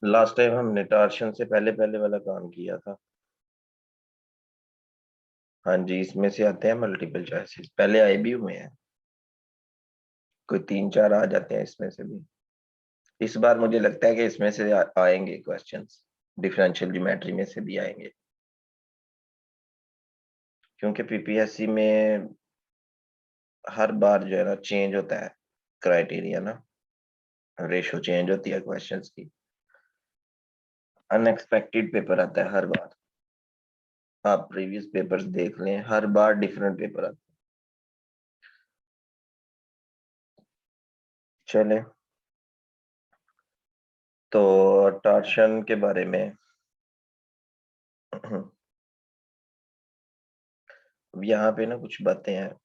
Last time हमने torsion से पहले पहले वाला काम किया था। हाँ जी, इसमें से आते हैं मल्टीपल चॉइसेस, पहले आए भी हुए हैं, कोई 3-4 आ जाते हैं इसमें से भी। इस बार मुझे लगता है कि इसमें से आएंगे क्वेश्चंस, डिफरेंशियल ज्योमेट्री में से भी आएंगे, क्योंकि पीपीएससी में हर बार जो है ना चेंज होता है क्राइटेरिया ना, रेशो चेंज होती है क्वेश्चंस की, अनएक्सपेक्टेड पेपर आता है हर बार। आप प्रीवियस पेपर्स देख लें, हर बार डिफरेंट पेपर आता है। चले, तो टॉर्शन के बारे में अब यहाँ पे ना कुछ बातें हैं।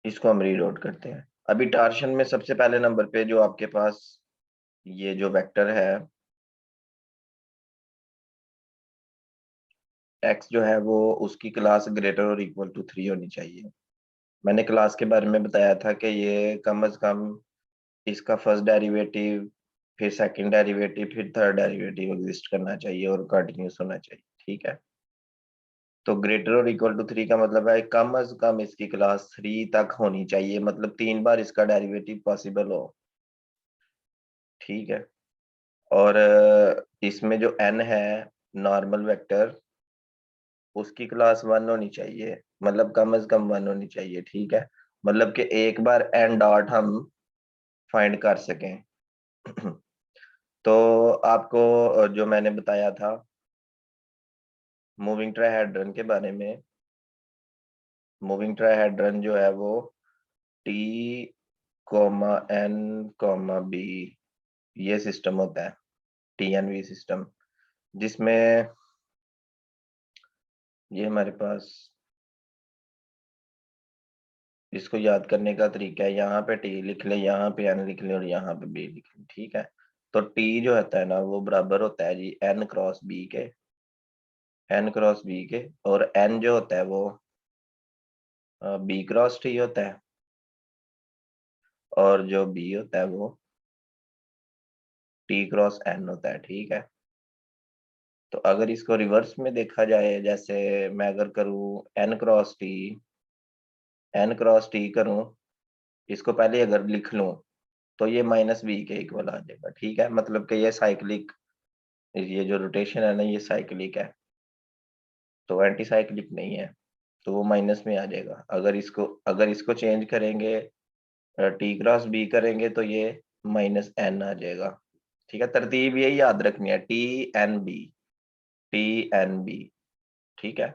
इसको हम रीड आउट करते हैं। अभी टार्शन में सबसे पहले नंबर पे जो आपके पास ये जो वेक्टर है x जो है वो उसकी क्लास ग्रेटर और इक्वल टू 3 होनी चाहिए। मैंने क्लास के बारे में बताया था कि ये कम से कम इसका फर्स्ट डेरिवेटिव, फिर सेकंड डेरिवेटिव, फिर थर्ड डेरिवेटिव एग्जिस्ट करना चाहिए और कंटिन्यूस होना चाहिए। ठीक है, तो ग्रेटर और इक्वल टू 3 का मतलब है कम से कम इसकी क्लास 3 तक होनी चाहिए, मतलब 3 बार इसका डेरिवेटिव पॉसिबल हो। ठीक है, और इसमें जो n है नॉर्मल वेक्टर, उसकी क्लास 1 होनी चाहिए, मतलब कम से कम 1 होनी चाहिए। ठीक है, मतलब कि एक बार n डॉट हम फाइंड कर सकें। तो आपको जो मैंने बताया था मूविंग ट्राइहेड्रन के बारे में, मूविंग ट्राइहेड्रन जो है वो t, n, b, ये सिस्टम होता है, TNV सिस्टम, जिसमें ये हमारे पास, इसको याद करने का तरीका है, यहाँ पे टी लिख ले, यहाँ पे एन लिख ले और यहाँ पे बी लिख ले। ठीक है, तो टी जो होता है ना वो बराबर होता है जी एन क्रॉस बी के, एन क्रॉस बी के, और एन जो होता है वो बी क्रॉस टी होता है, और जो बी होता है वो टी क्रॉस एन होता है। ठीक है, तो अगर इसको रिवर्स में देखा जाए, जैसे मैं अगर करूँ एन क्रॉस टी करूँ, इसको पहले अगर लिख लूँ तो ये माइनस बी के इक्वल आ जाएगा। ठीक है, मतलब कि ये साइक्लिक, ये जो रोटेशन है ना ये साइक्लिक है, तो एंटी साइक्लिक नहीं है, तो वो माइनस में आ जाएगा। अगर इसको चेंज करेंगे, टी क्रॉस बी करेंगे, तो ये माइनस एन आ जाएगा। ठीक है, तरतीब यही याद रखनी है, टी एन बी। ठीक है,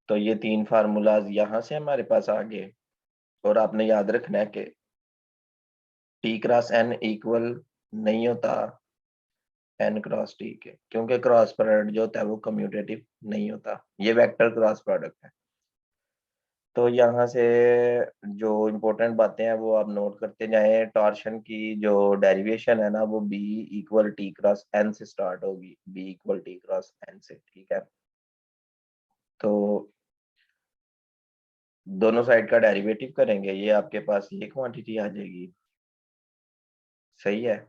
तो ये 3 फार्मूलाज यहाँ से हमारे पास आ गए, और आपने याद रखना है कि टी क्रॉस एन इक्वल नहीं होता एन क्रॉस टी के, क्योंकि क्रॉस प्रोडक्ट जो होता है वो कम्यूटेटिव नहीं होता, ये वेक्टर क्रॉस प्रोडक्ट है। तो यहाँ से जो इम्पोर्टेंट बातें हैं वो आप नोट करते जाएं। टॉर्शन की जो डेरिवेशन है ना वो B equal T cross N से स्टार्ट होगी, B equal T cross N से। ठीक है, तो दोनों साइड का डेरिवेटिव करेंगे, ये आपके पास ये क्वांटिटी आ जाएगी। सही है,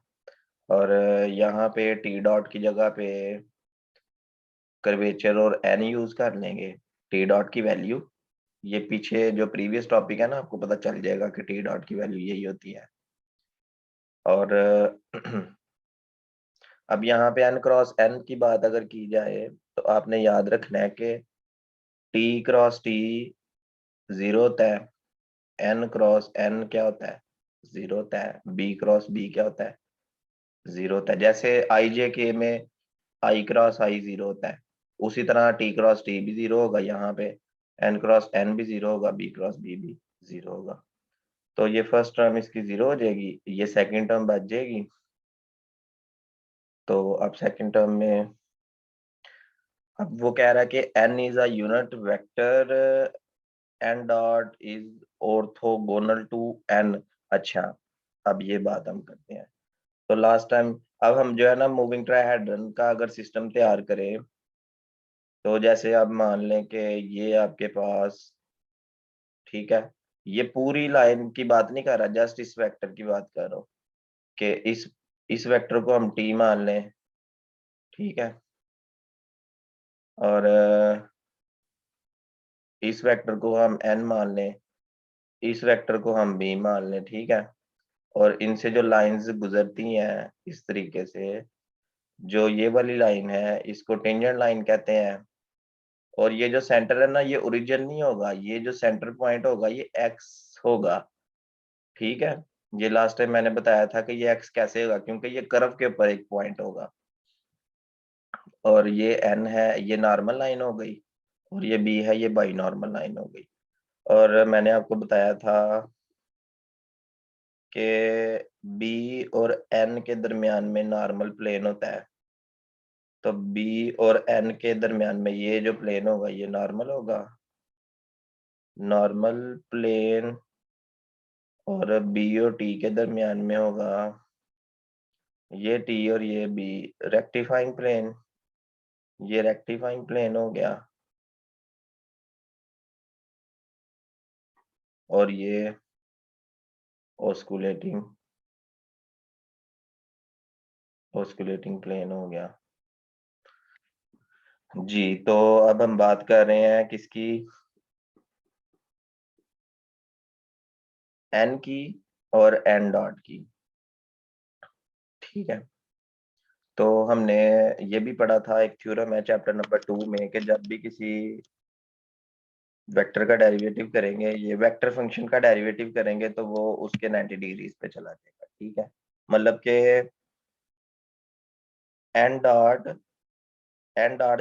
और यहाँ पे टी डॉट की जगह पे कर्वेचर और एन यूज कर लेंगे, टी डॉट की वैल्यू, ये पीछे जो प्रीवियस टॉपिक है ना आपको पता चल जाएगा कि टी डॉट की वैल्यू यही होती है। और अब यहाँ पे एन क्रॉस एन की बात अगर की जाए, तो आपने याद रखना है कि टी क्रॉस टी 0 होता है, एन क्रॉस एन क्या होता है 0 होता है, बी क्रॉस बी क्या होता है 0 होता है। जैसे आई जे के में आई क्रॉस आई 0 होता है, उसी तरह टी क्रॉस टी भी 0 होगा, यहाँ पे एन क्रॉस एन भी 0 होगा, बी क्रॉस बी भी 0 होगा। तो ये फर्स्ट टर्म इसकी 0 हो जाएगी, ये सेकंड टर्म बच जाएगी। तो अब सेकंड टर्म में, अब वो कह रहा है कि n is a unit vector, n dot is orthogonal to n। अच्छा, अब ये बात हम करते हैं। तो लास्ट टाइम, अब हम जो है ना मूविंग ट्राइहेड्रन का अगर सिस्टम तैयार करें, तो जैसे आप मान लें कि ये आपके पास ठीक है, ये पूरी लाइन की बात नहीं कर रहा, जस्ट इस वेक्टर की बात कर रहा हूँ कि इस वेक्टर को हम टी मान लें, ठीक है, और इस वेक्टर को हम n मान लें, इस वेक्टर को हम b मान लें, ठीक है, और इनसे जो लाइंस गुजरती हैं इस तरीके से, जो ये वाली लाइन है इसको टेंजेंट लाइन कहते हैं, और ये जो सेंटर है ना ये ओरिजिन नहीं होगा, ये जो सेंटर पॉइंट होगा ये x होगा, ठीक है। ये लास्ट टाइम मैंने बताया था कि ये x कैसे होगा, क्योंकि ये कर्व के ऊपर एक पॉइंट होगा, और ये n है, ये नॉर्मल लाइन हो गई, और ये b है, ये बाई नॉर्मल लाइन हो गई। और मैंने आपको बताया था कि b और n के दरमियान में नॉर्मल प्लेन होता है, तो b और n के दरमियान में ये जो प्लेन होगा ये नॉर्मल होगा, नॉर्मल प्लेन, और b और t के दरमियान में होगा ये t और ये b, रेक्टिफाइंग प्लेन, ये रेक्टिफाइंग प्लेन हो गया, और ये ऑस्कुलेटिंग ऑस्कुलेटिंग प्लेन हो गया जी। तो अब हम बात कर रहे हैं किसकी, n की और n डॉट की, ठीक है। तो हमने ये भी पढ़ा था, एक थ्योरम है चैप्टर नंबर 2 में, कि जब भी किसी वेक्टर का डेरिवेटिव करेंगे, ये वेक्टर फंक्शन का डेरिवेटिव करेंगे, तो वो उसके 90 डिग्रीज पे चला जाएगा, ठीक है। मतलब कि एन डॉट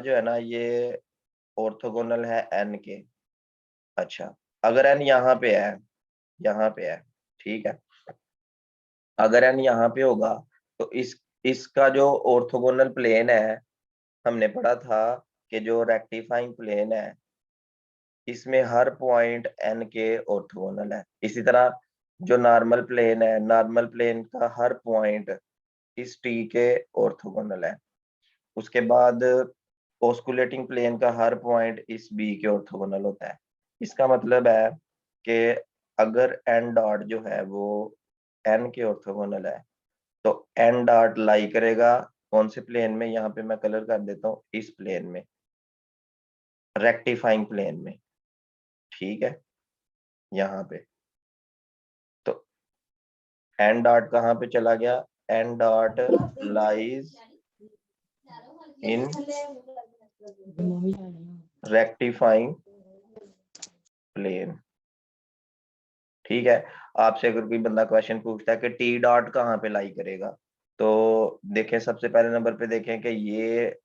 जो है ना ये ऑर्थोगोनल है एन के। अच्छा, अगर एन यहाँ पे है, ठीक है, अगर एन यहाँ पे होगा तो इसका जो ऑर्थोगोनल प्लेन है, हमने पढ़ा था कि जो रेक्टिफाइंग प्लेन है इसमें हर पॉइंट एन के ऑर्थोगोनल है। इसी तरह जो नॉर्मल प्लेन है, नॉर्मल प्लेन का हर पॉइंट इस टी के ऑर्थोगोनल है। उसके बाद ऑस्कुलेटिंग प्लेन का हर पॉइंट इस बी के ऑर्थोगोनल होता है। इसका मतलब है कि अगर एन डॉट जो है वो एन के ऑर्थोगोनल है, तो एन डॉट लाई करेगा कौन से प्लेन में, यहाँ पे मैं कलर कर देता हूँ, इस प्लेन में, रेक्टिफाइंग प्लेन में, ठीक है, यहाँ पे। तो एन डॉट कहाँ पे चला गया, N dot lies in rectifying plane, ठीक है। आपसे अगर कोई बंदा क्वेश्चन पूछता है कि टी डॉट कहाँ पे लाई करेगा, तो देखें, सबसे पहले नंबर पे देखें कि ये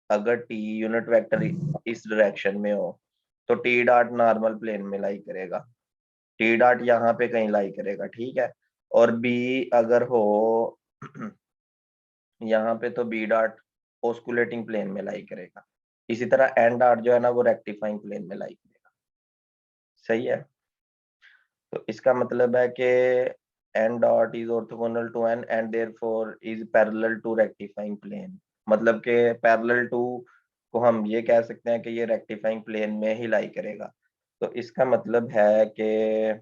अगर टी यूनिट वेक्टर इस डायरेक्शन में हो तो टी डॉट नॉर्मल प्लेन में लाई करेगा, टी डॉट यहाँ पे कहीं लाई करेगा, ठीक है। और बी अगर हो यहाँ पे, तो बी डॉट ऑस्कुलेटिंग प्लेन में लाई करेगा। इसी तरह एन डॉट जो है ना वो रेक्टिफाइंग प्लेन में लाई करेगा, सही है। तो इसका मतलब है कि n dot is orthogonal to n and therefore is parallel to rectifying plane. मतलब कि पैरेलल टू को हम ये कह सकते हैं कि ये रेक्टिफाइंग प्लेन में ही लाई करेगा। तो इसका मतलब है कि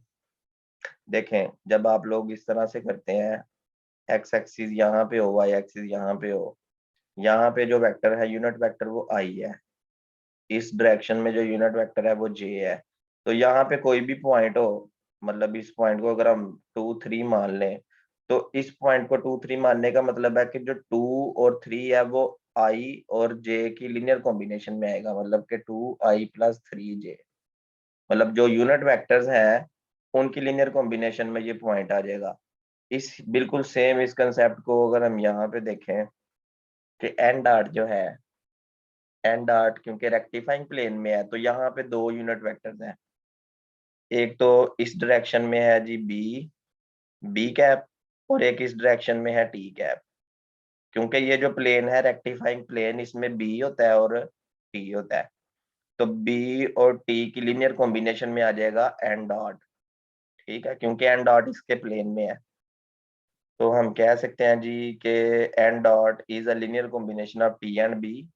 देखें, जब आप लोग इस तरह से करते हैं, x एक्सिस यहाँ पे हो, y एक्सिस यहाँ पे हो, यहाँ पे जो वेक्टर है यूनिट वेक्टर वो i है, इस डायरेक्शन में जो यूनिट वेक्टर है वो j है। तो यहाँ पे कोई भी पॉइंट हो, मतलब इस पॉइंट को अगर हम 2 3 मान लें, तो इस पॉइंट को 2 3 मानने का मतलब है कि जो 2 और 3 है वो i और j की लीनियर कॉम्बिनेशन में आएगा, मतलब कि 2i + 3j, मतलब जो यूनिट वेक्टर्स हैं उनकी लीनियर कॉम्बिनेशन में ये पॉइंट आ जाएगा। इस बिल्कुल सेम इस कंसेप्ट को अगर हम यहाँ पे देखें कि एन डॉट जो है, एन डॉट क्योंकि रेक्टिफाइंग प्लेन में है, तो यहाँ पे 2 यूनिट वेक्टर्स हैं, एक तो इस डायरेक्शन में है जी बी कैप, और एक इस डायरेक्शन में है टी कैप। क्योंकि ये जो प्लेन है रेक्टिफाइंग प्लेन, इसमें बी होता है और टी होता है, तो बी और टी की लीनियर कॉम्बिनेशन में आ जाएगा एन डॉट, ठीक है, क्योंकि एन डॉट इसके प्लेन में है। तो हम कह सकते हैं जी कि N dot is a linear combination of T and B.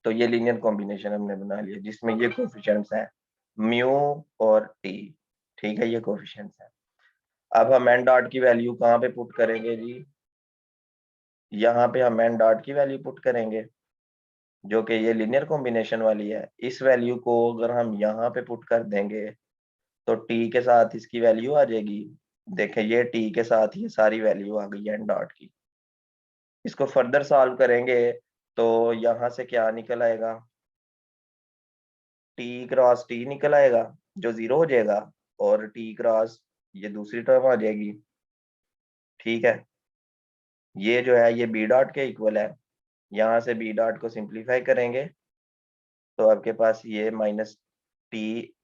तो ये लीनियर कॉम्बिनेशन हमने बना लिया जिसमें ये कोएफिशिएंट्स हैं, म्यू और टी, ठीक है, ये कोफिशिएंट्स है। अब हम एन डॉट की वैल्यू कहाँ पे पुट करेंगे जी, यहाँ पे हम एन डॉट की वैल्यू पुट करेंगे, जो कि ये लीनियर कॉम्बिनेशन वाली है। इस वैल्यू को अगर हम यहाँ पे पुट कर देंगे तो टी के साथ इसकी वैल्यू आ जाएगी। देखें, ये टी के साथ ये सारी वैल्यू आ गई एन डॉट की। इसको फर्दर सॉल्व करेंगे तो यहाँ से क्या निकल आएगा, टी क्रॉस टी निकल आएगा जो 0 हो जाएगा, और टी क्रॉस ये दूसरी टर्म आ जाएगी, ठीक है। ये जो है ये बी डॉट के इक्वल है। यहाँ से बी डॉट को सिंप्लीफाई करेंगे तो आपके पास ये माइनस टी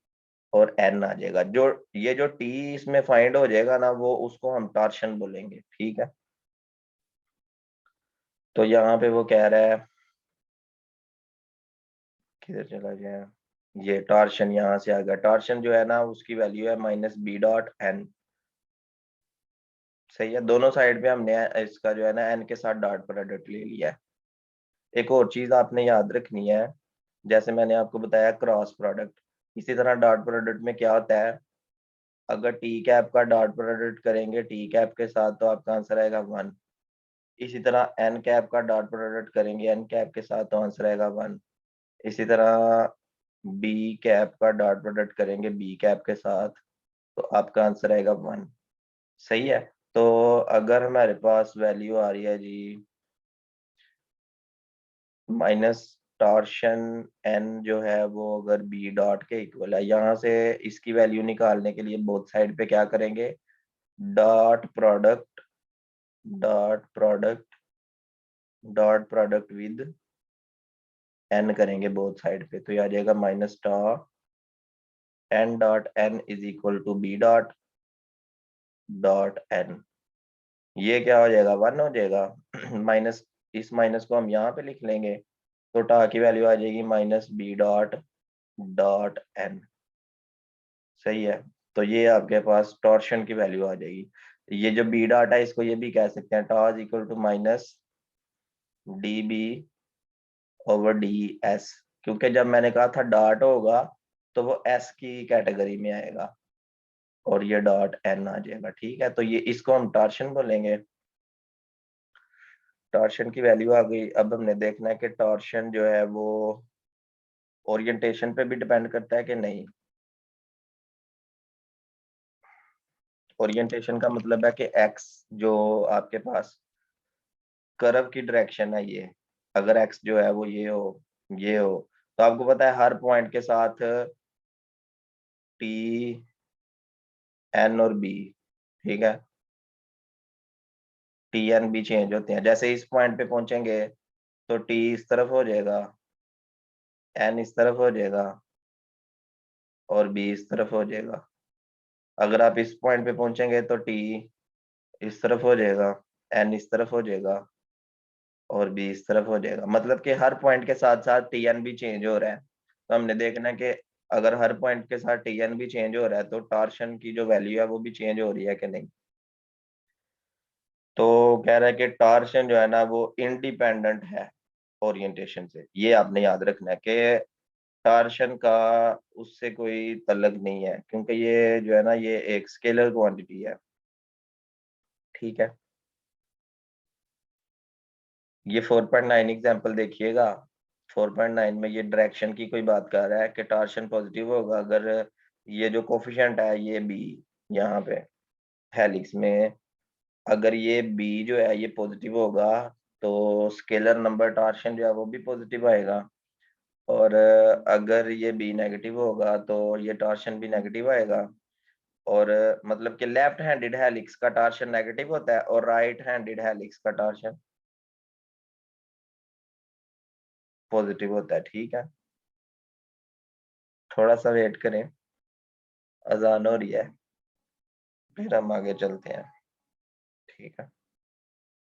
और एन आ जाएगा। जो ये जो टी इसमें फाइंड हो जाएगा ना, वो उसको हम टॉर्शन बोलेंगे, ठीक है। तो यहाँ पे वो कह रहा है, किधर चला गया, ये टॉर्शन यहाँ से आ गया। टॉर्शन जो है ना उसकी वैल्यू है माइनस बी डॉट एन, सही है। दोनों साइड पे हमने इसका जो है ना एन के साथ डॉट प्रोडक्ट ले लिया है। एक और चीज आपने याद रखनी है, जैसे मैंने आपको बताया क्रॉस प्रोडक्ट, इसी तरह डॉट प्रोडक्ट में क्या होता है, अगर टी कैप का डॉट प्रोडक्ट करेंगे टी कैप के साथ तो आपका आंसर आएगा 1। इसी तरह एन कैप का डॉट प्रोडक्ट करेंगे एन कैप के साथ तो आंसर आएगा 1। इसी तरह बी कैप का डॉट प्रोडक्ट करेंगे बी कैप के साथ तो आपका आंसर आएगा 1, सही है। तो अगर हमारे पास वैल्यू आ रही है जी माइनस टॉर्शन एन जो है वो अगर बी डॉट के इक्वल है, यहाँ से इसकी वैल्यू निकालने के लिए बोथ साइड पे क्या करेंगे, dot product dot product dot product with N करेंगे बोथ साइड पे, तो ये आ जाएगा minus tau N dot N is equal to B dot dot N. ये क्या हो जाएगा, 1 हो जाएगा। माइनस, इस माइनस को हम यहाँ पे लिख लेंगे तो टा की वैल्यू आ जाएगी minus B dot dot N, सही है। तो ये आपके पास टॉर्शन की वैल्यू आ जाएगी। ये जो बी डॉट है इसको ये भी कह सकते हैं tau is equal to minus D B over D S, क्योंकि जब मैंने कहा था डॉट होगा तो वो एस की कैटेगरी में आएगा और ये डॉट एन आ जाएगा, ठीक है। तो ये इसको हम टॉर्शन बोलेंगे। टॉर्शन की वैल्यू आ गई। अब हमने देखना है कि टॉर्शन जो है वो ओरिएंटेशन पे भी डिपेंड करता है कि नहीं। ओरिएंटेशन का मतलब है कि एक्स जो आपके पास कर्व की डायरेक्शन है, ये अगर एक्स जो है वो ये हो तो आपको पता है हर पॉइंट के साथ टी एन और बी, ठीक है, टी एन भी चेंज होते हैं। जैसे इस पॉइंट पे पहुंचेंगे तो टी इस तरफ हो जाएगा, एन इस तरफ हो जाएगा और बी इस तरफ हो जाएगा। अगर आप इस पॉइंट पे पहुंचेंगे तो टी इस तरफ हो जाएगा, एन इस तरफ हो जाएगा और बी इस तरफ हो जाएगा। मतलब कि हर पॉइंट के साथ साथ टी एन भी चेंज हो रहा है। तो हमने देखना है कि अगर हर पॉइंट के साथ टी एन भी चेंज हो रहा है तो टॉर्शन की जो वैल्यू है वो भी चेंज हो रही है कि नहीं। तो कह रहा है कि टॉर्शन जो है ना वो इंडिपेंडेंट है ओरिएंटेशन से। ये आपने याद रखना है कि टॉर्शन का उससे कोई तल्लक नहीं है, क्योंकि ये जो है ना ये एक स्केलर क्वांटिटी है, ठीक है। ये 4.9 एग्जांपल देखिएगा। 4.9 में ये डायरेक्शन की कोई बात कर रहा है कि टॉर्शन पॉजिटिव होगा अगर ये जो कोफिशिएंट है ये बी यहाँ पे हेलिक्स में, अगर ये बी जो है ये पॉजिटिव होगा तो स्केलर नंबर टॉर्शन जो है वो भी पॉजिटिव आएगा। और अगर ये बी नेगेटिव होगा तो ये टॉर्शन भी नेगेटिव आएगा। और मतलब कि लेफ्ट हैंडेड हेलिक्स का टॉर्शन नेगेटिव होता है और राइट हैंडेड हेलिक्स का टॉर्शन पॉजिटिव होता है, ठीक है। थोड़ा सा वेट करें, अजान हो रही है, फिर हम आगे चलते हैं, ठीक है।